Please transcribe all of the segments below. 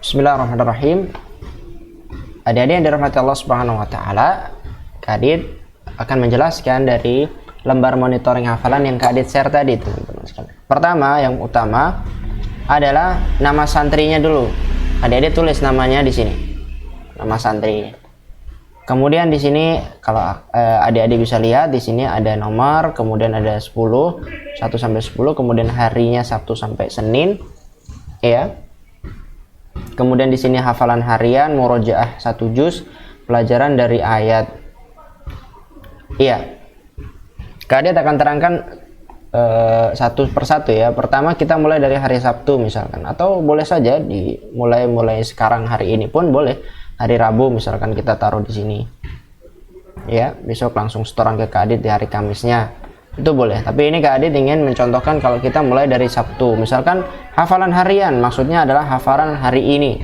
Bismillahirrahmanirrahim. Adik-adik yang dirahmati Allah Subhanahu wa taala, Kak Adit akan menjelaskan dari lembar monitoring hafalan yang Kak Adit share tadi, teman-teman sekalian. Pertama, yang utama adalah nama santrinya dulu. Adik-adik tulis namanya di sini. Nama santrinya. Kemudian di sini kalau adik-adik bisa lihat di sini ada nomor, kemudian ada 1 sampai 10, kemudian harinya Sabtu sampai Senin. Ya. Kemudian di sini hafalan harian, murojaah 1 juz, pelajaran dari ayat. Iya. Kak Adit akan terangkan satu persatu ya. Pertama kita mulai dari hari Sabtu misalkan, atau boleh saja mulai sekarang hari ini pun boleh. Hari Rabu misalkan kita taruh di sini. Ya, besok langsung setoran ke Kak Adit di hari Kamisnya. Itu boleh, tapi ini Kak Adit ingin mencontohkan kalau kita mulai dari Sabtu, misalkan hafalan harian, maksudnya adalah hafalan hari ini,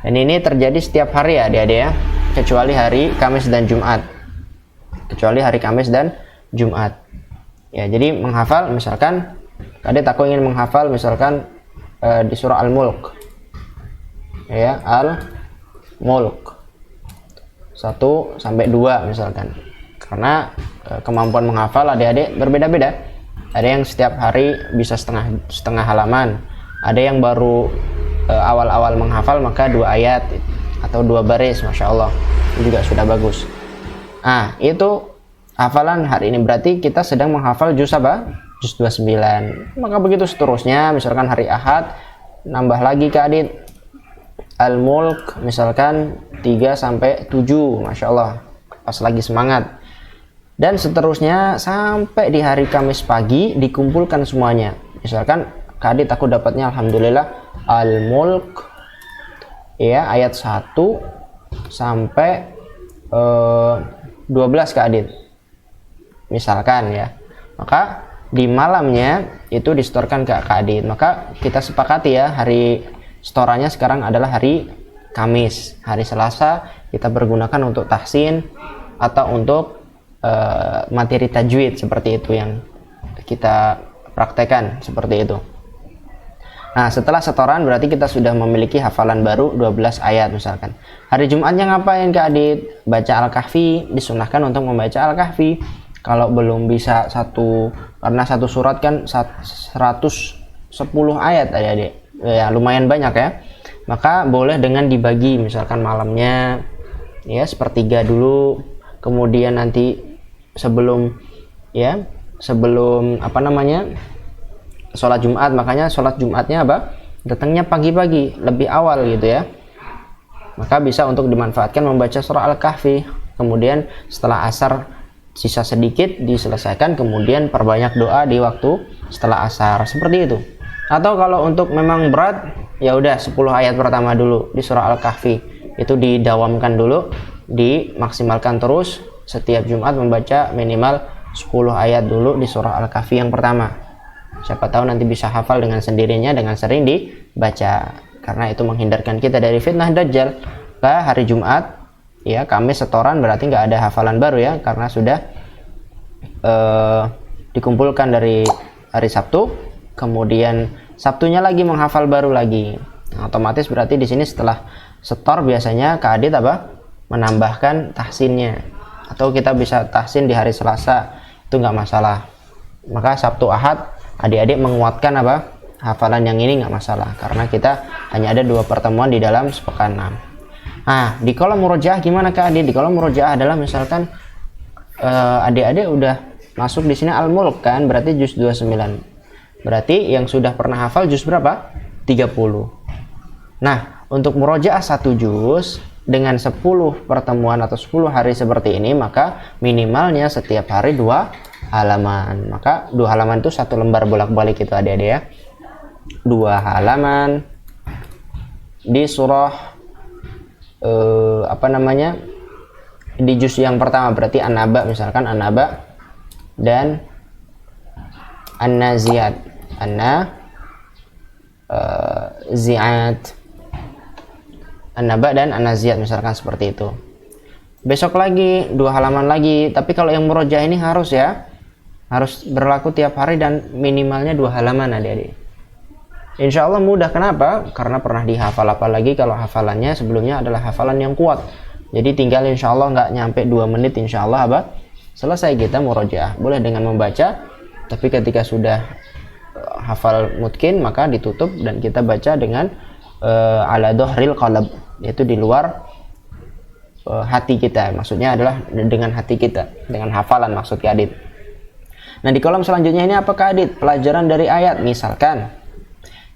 dan ini terjadi setiap hari ya adik-adik ya, kecuali hari Kamis dan Jumat, ya. Jadi menghafal misalkan Kak Adit aku ingin menghafal misalkan di surah Al-Mulk ya, Al-Mulk 1 sampai 2 misalkan, karena kemampuan menghafal adik-adik berbeda-beda. Ada yang setiap hari bisa setengah halaman, ada yang baru awal-awal menghafal maka 2 ayat atau 2 baris, masya Allah, itu juga sudah bagus. Nah, itu hafalan hari ini, berarti kita sedang menghafal juz apa? Juz 29. Maka begitu seterusnya, misalkan hari Ahad nambah lagi Kak Adit Al-Mulk misalkan 3 sampai 7, masya Allah, pas lagi semangat. Dan seterusnya sampai di hari Kamis pagi dikumpulkan semuanya. Misalkan Kak Adit aku dapatnya alhamdulillah Al-Mulk ya, ayat 1 sampai 12 Kak Adit misalkan ya. Maka di malamnya itu disetorkan ke Kak Adit. Maka kita sepakati ya, hari setorannya sekarang adalah hari Kamis. Hari Selasa kita pergunakan untuk tahsin atau untuk materi tajwid, seperti itu yang kita praktekkan, seperti itu. Nah, setelah setoran berarti kita sudah memiliki hafalan baru 12 ayat misalkan. Hari Jumatnya ngapain Kak Adit? Baca Al-Kahfi, disunahkan untuk membaca Al-Kahfi. Kalau belum bisa karena satu surat kan 110 ayat adik-adik, ya lumayan banyak ya. Maka boleh dengan dibagi, misalkan malamnya ya sepertiga dulu, kemudian nanti sebelum sholat Jumat, makanya sholat Jumatnya datangnya pagi-pagi, lebih awal gitu ya. Maka bisa untuk dimanfaatkan membaca surah Al-Kahfi, kemudian setelah asar sisa sedikit diselesaikan, kemudian perbanyak doa di waktu setelah asar, seperti itu. Atau kalau untuk memang berat, ya udah 10 ayat pertama dulu di surah Al-Kahfi, itu didawamkan dulu, dimaksimalkan terus. Setiap Jumat membaca minimal 10 ayat dulu di surah Al-Kahfi yang pertama. Siapa tahu nanti bisa hafal dengan sendirinya dengan sering dibaca, karena itu menghindarkan kita dari fitnah Dajjal. Hari Jumat ya, Kamis setoran berarti nggak ada hafalan baru ya, karena sudah dikumpulkan dari hari Sabtu, kemudian Sabtunya lagi menghafal baru lagi. Nah, otomatis berarti di sini setelah setor biasanya Kak Adit menambahkan tahsinnya, atau kita bisa tahsin di hari Selasa, itu nggak masalah. Maka Sabtu Ahad adik-adik menguatkan hafalan yang ini nggak masalah, karena kita hanya ada 2 pertemuan di dalam sepekan 6. Nah, di kolom murojaah gimana Kak Adit? Di kolom murojaah adalah misalkan adik-adik udah masuk di sini Al-Mulk kan, berarti juz 29. Berarti yang sudah pernah hafal juz berapa? 30. Nah, untuk murojaah 1 juz dengan 10 pertemuan atau 10 hari seperti ini, maka minimalnya setiap hari 2 halaman. Maka 2 halaman itu 1 lembar bolak-balik itu adik-adik ya. 2 halaman di surah di juz yang pertama, berarti An-Naba misalkan, An-Naba dan An-Naziat, An-Naziat, An-Naba dan An-Naziat misalkan, seperti itu. Besok lagi 2 halaman lagi, tapi kalau yang murojaah ini harus berlaku tiap hari dan minimalnya 2 halaman adik-adik. insya Allah mudah. Kenapa? Karena pernah dihafal, apalagi kalau hafalannya sebelumnya adalah hafalan yang kuat. Jadi tinggal insya Allah nggak nyampe 2 menit insya Allah selesai kita murojaah. Boleh dengan membaca, tapi ketika sudah hafal mutkin maka ditutup dan kita baca dengan ala dohril qalb, yaitu di luar hati kita. Maksudnya adalah dengan hati kita, dengan hafalan maksud Adit. Nah, di kolom selanjutnya ini apa Adit? Pelajaran dari ayat. Misalkan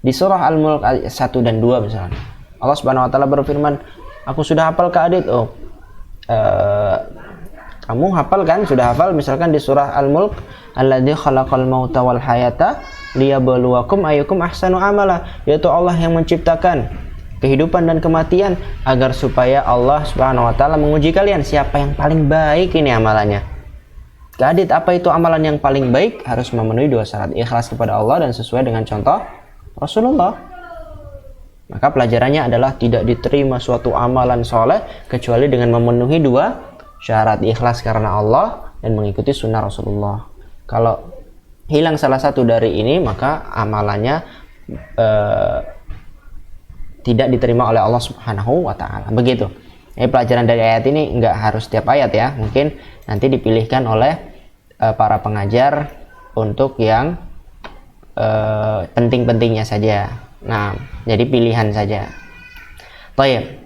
di surah Al-Mulk ayat 1 dan 2 misalnya. Allah Subhanahu wa taala berfirman, aku sudah hafal Adit. Kamu hafal kan? Sudah hafal misalkan di surah Al-Mulk, alladzi khalaqal mauta wal hayata liyabluwakum ayyukum ahsanu amala, yaitu Allah yang menciptakan kehidupan dan kematian agar supaya Allah Subhanahu wa taala menguji kalian siapa yang paling baik ini amalannya. Adit, apa itu amalan yang paling baik? Harus memenuhi 2 syarat, ikhlas kepada Allah dan sesuai dengan contoh Rasulullah. Maka pelajarannya adalah tidak diterima suatu amalan soleh kecuali dengan memenuhi 2 syarat, ikhlas karena Allah dan mengikuti sunnah Rasulullah. Kalau hilang salah satu dari ini maka amalannya tidak diterima oleh Allah Subhanahu wa taala. Begitu. Pelajaran dari ayat ini nggak harus setiap ayat ya, mungkin nanti dipilihkan oleh para pengajar untuk yang penting-pentingnya saja. Nah, jadi pilihan saja. Baik.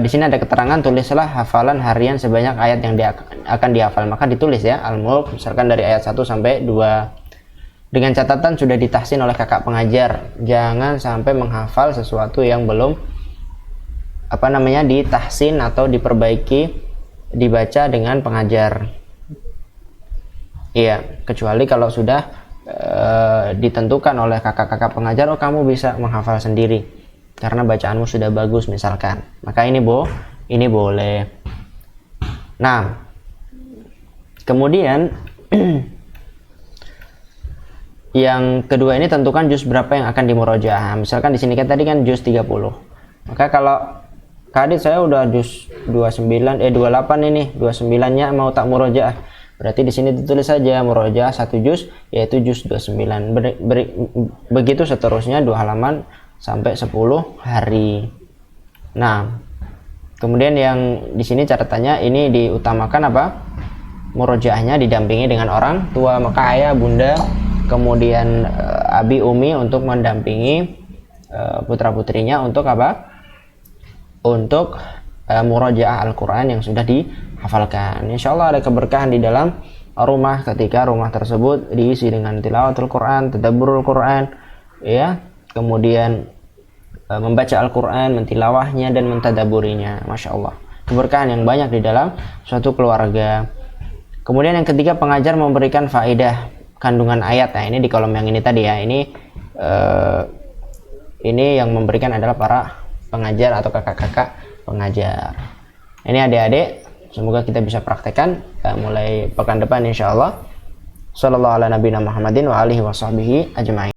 Di sini ada keterangan, tulislah hafalan harian sebanyak ayat yang akan dihafal. Maka ditulis ya, Al-Mulk misalkan dari ayat 1 sampai 2. Dengan catatan sudah ditahsin oleh kakak pengajar. Jangan sampai menghafal sesuatu yang belum ditahsin atau diperbaiki, dibaca dengan pengajar. Iya, kecuali kalau sudah ditentukan oleh kakak-kakak pengajar, oh kamu bisa menghafal sendiri karena bacaanmu sudah bagus misalkan, maka ini boleh. Nah, kemudian yang kedua ini tentukan juz berapa yang akan dimurojaah. Misalkan di sini kan tadi kan juz 30. Maka kalau Adit saya udah juz 28 ini, 29-nya mau tak murojaah. Berarti di sini ditulis saja murojaah 1 juz yaitu juz 29. Begitu seterusnya 2 halaman sampai 10 hari. Nah, kemudian yang di sini catatannya ini diutamakan apa? Murojaahnya didampingi dengan orang tua, maka ayah, bunda, kemudian abi, umi untuk mendampingi putra-putrinya untuk apa? Untuk murojaah Al-Quran yang sudah dihafalkan. Insya Allah ada keberkahan di dalam rumah ketika rumah tersebut diisi dengan tilawatul Quran, tadabburul Quran, ya, kemudian membaca Al-Quran, mentilawahnya dan mentadaburinya. Masya Allah, keberkahan yang banyak di dalam suatu keluarga. Kemudian yang ketiga, pengajar memberikan faedah kandungan ayat. Nah, ini di kolom yang ini tadi ya, ini yang memberikan adalah para pengajar atau kakak-kakak pengajar. Ini adik-adik, semoga kita bisa praktekkan mulai pekan depan insya Allah. Sallallahu ala nabiyina Muhammadin wa alihi wa sahbihi ajma'in.